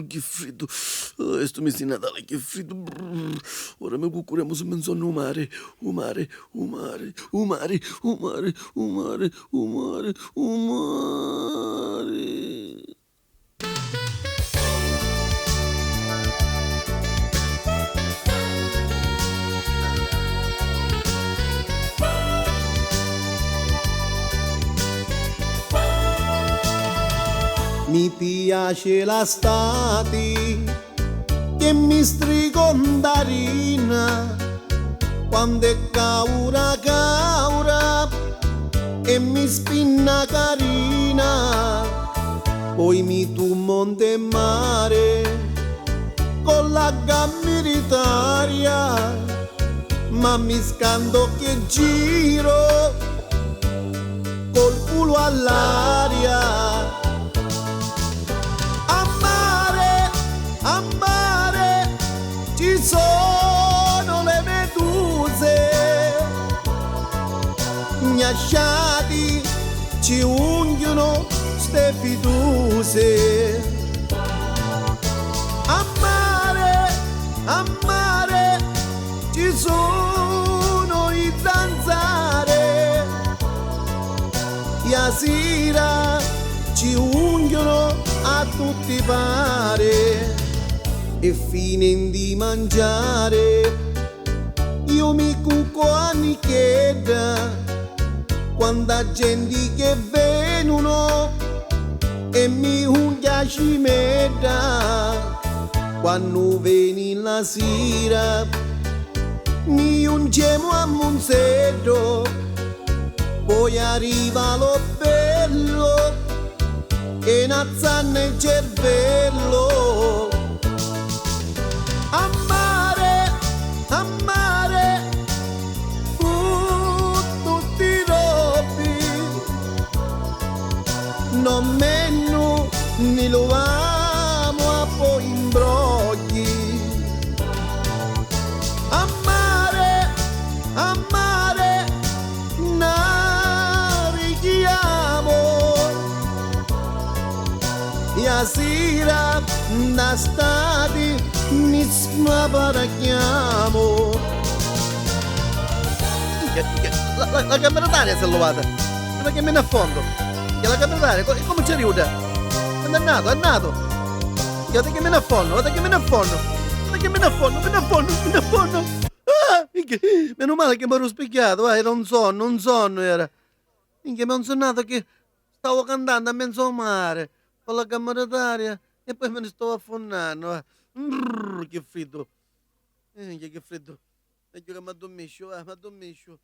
che freddo. Sto mese di Natale, che freddo. Brrr. Ora mi cucuriamo su menzonno mare, o mare, o mare, o mare, o mare, o mare, o mare, o mare. Mi piace l'estate che mi stricondarina quando è caura e mi spinna carina. Poi mi tu monte e mare con la gammiritaria, ma mi scando che giro col culo all'aria. A mare ci sono le meduse, gnasciati ci unghiano ste fiduse. A mare ci sono i zanzare, e sera ci unghiano a tutti pare. E fine di mangiare io mi cucco a nichedda quando gente che venuno e mi unghia ci metta. Quando veni la sera mi ungiamo a monzetto, poi arriva lo bello e nazzanna il cervello. A mare, tutti i robbi, non meno ne lo amo a poi imbrogli. A mare, na richiamo, e a sera da stati mi smaparacchiamo. La camera d'aria si è levata. Ma che me ne affondo? Che la camera d'aria, come ci aiuta? È nato. Guarda che me ne affondo, guarda che me ne affondo. Ah, meno male che mi ero specchiato, era un sonno era. Minchia, mi ho sonnato che stavo cantando a mezzo mare con la camera d'aria e poi me ne stavo affondando. Che freddo. Che freddo. Meglio che mi addormiscio, mi addormiscio.